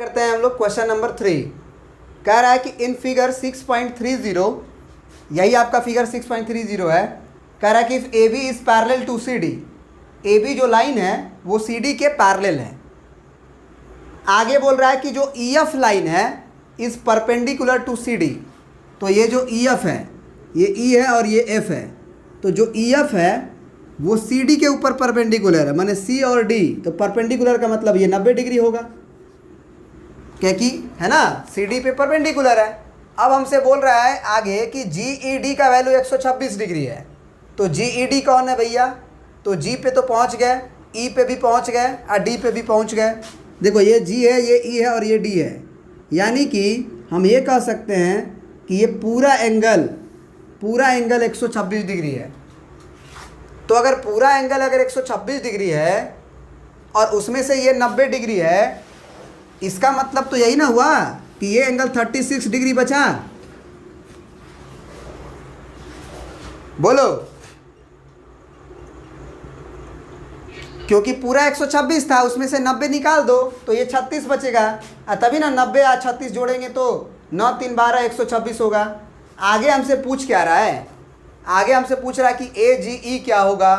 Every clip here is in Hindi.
करते हैं हम लोग क्वेश्चन नंबर 3। कह रहा है कि इन फिगर 6.30, यही आपका फिगर 6.30 है। कह रहा है कि if A B is parallel to C D, A B जो लाइन है वो सी डी के पैरेलल है। आगे बोल रहा है कि जो ई एफ लाइन है is perpendicular to C D. तो ये जो ई एफ है, ये ई है और ये एफ है, तो जो ई एफ है वो सी डी के ऊपर परपेंडिकुलर है, माने सी और डी। तो परपेंडिकुलर का मतलब ये 90 डिग्री होगा, क्योंकि है ना सी डी पे परपेंडिकुलर है। अब हमसे बोल रहा है आगे कि जी ई डी का वैल्यू 126 डिग्री है। तो जी ई डी कौन है भैया? तो जी पे तो पहुंच गए, ई पे भी पहुंच गए और डी पे भी पहुंच गए। देखो ये जी है, ये ई है और ये डी है, यानी कि हम ये कह सकते हैं कि ये पूरा एंगल 126 डिग्री है। तो अगर पूरा एंगल अगर 126 डिग्री है और उसमें से ये 90 डिग्री है, इसका मतलब तो यही ना हुआ कि ये एंगल 36 डिग्री बचा। बोलो, क्योंकि पूरा 126 था, उसमें से 90 निकाल दो तो ये 36 बचेगा। तभी ना 90 और 36 जोड़ेंगे तो 9 3 12 126 होगा। आगे हमसे पूछ क्या रहा है? आगे हमसे पूछ रहा है कि ए जी ई क्या होगा।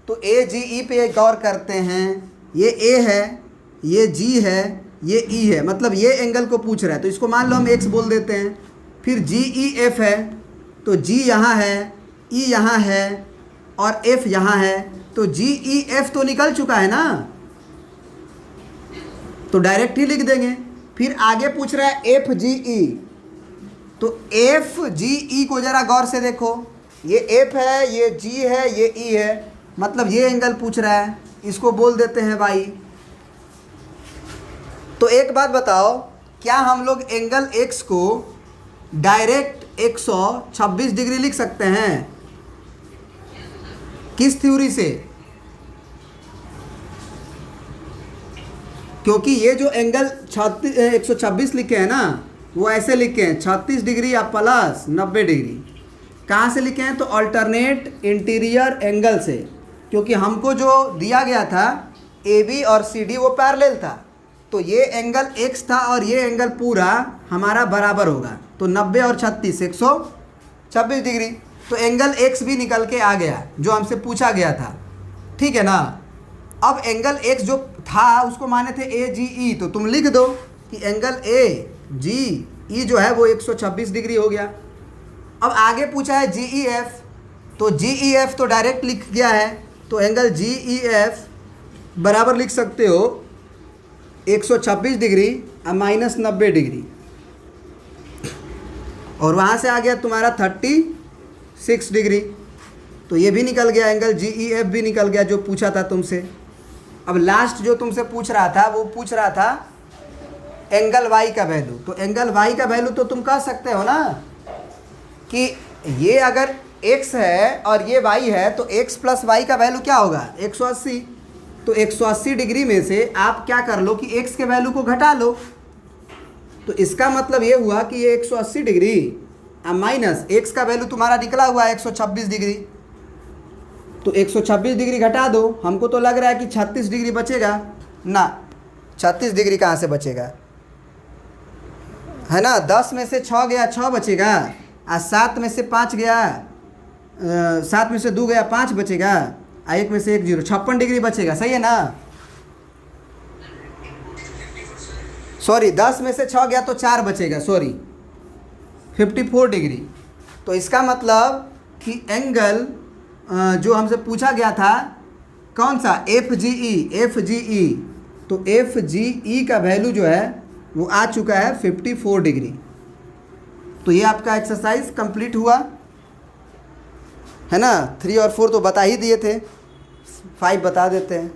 तो ए जी ई पे गौर करते हैं। ये ए है, ये जी है, ये ई है, मतलब ये एंगल को पूछ रहा है। तो इसको मान लो हम एक्स बोल देते हैं। फिर जी ई एफ है, तो जी यहाँ है, ई यहाँ है और एफ यहाँ है। तो जी ई एफ तो निकल चुका है ना, तो डायरेक्ट ही लिख देंगे। फिर आगे पूछ रहा है एफ जी ई। तो एफ जी ई को ज़रा गौर से देखो, ये एफ है, ये जी है, ये ई है, मतलब ये एंगल पूछ रहा है, इसको बोल देते हैं वाई। तो एक बात बताओ, क्या हम लोग एंगल एक्स को डायरेक्ट 126 डिग्री लिख सकते हैं? किस थ्योरी से? क्योंकि ये जो एंगल 126 लिखे हैं ना, वो ऐसे लिखे हैं 36 डिग्री या प्लस 90 डिग्री। कहाँ से लिखे हैं? तो अल्टरनेट इंटीरियर एंगल से, क्योंकि हमको जो दिया गया था ए बी और सी डी वो पैरेलल था। तो ये एंगल एक्स था और ये एंगल पूरा हमारा बराबर होगा। तो 90 और 36 126 डिग्री। तो एंगल एक्स भी निकल के आ गया जो हमसे पूछा गया था, ठीक है ना। अब एंगल एक्स जो था उसको माने थे ए जी ई, तो तुम लिख दो कि एंगल ए जी ई जो है वो 126 डिग्री हो गया। अब आगे पूछा है जी ई एफ, तो जी ई एफ तो डायरेक्ट लिख गया है। तो एंगल जी ई एफ बराबर लिख सकते हो 126 डिग्री और माइनस 90 डिग्री, और वहाँ से आ गया तुम्हारा 36 डिग्री। तो ये भी निकल गया, एंगल जी ई एफ भी निकल गया जो पूछा था तुमसे। अब लास्ट जो तुमसे पूछ रहा था वो पूछ रहा था एंगल वाई का वैल्यू। तो एंगल वाई का वैल्यू तो तुम कह सकते हो ना कि ये अगर x है और ये y है, तो x प्लस वाई का वैल्यू क्या होगा? 180। तो 180 डिग्री में से आप क्या कर लो कि x के वैल्यू को घटा लो। तो इसका मतलब ये हुआ कि ये 180 डिग्री माइनस x का वैल्यू तुम्हारा निकला हुआ है 126 डिग्री। तो 126 डिग्री घटा दो। हमको तो लग रहा है कि 36 डिग्री बचेगा ना। 36 डिग्री कहाँ से बचेगा, है ना। 10 में से 6 गया 6 बचेगा, और 7 में से 5 गया, 7 में से 2 गया 5 बचेगा, और 1 में से 1 0, 56 डिग्री बचेगा। सही है ना। सॉरी, 10 में से 6 गया तो 4 बचेगा, सॉरी 54 डिग्री। तो इसका मतलब कि एंगल जो हमसे पूछा गया था कौन सा? एफ जी ई। तो एफ जी ई का वैल्यू जो है वो आ चुका है 54 डिग्री। तो ये आपका एक्सरसाइज कंप्लीट हुआ है ना। 3 और 4 तो बता ही दिए थे, 5 बता देते हैं।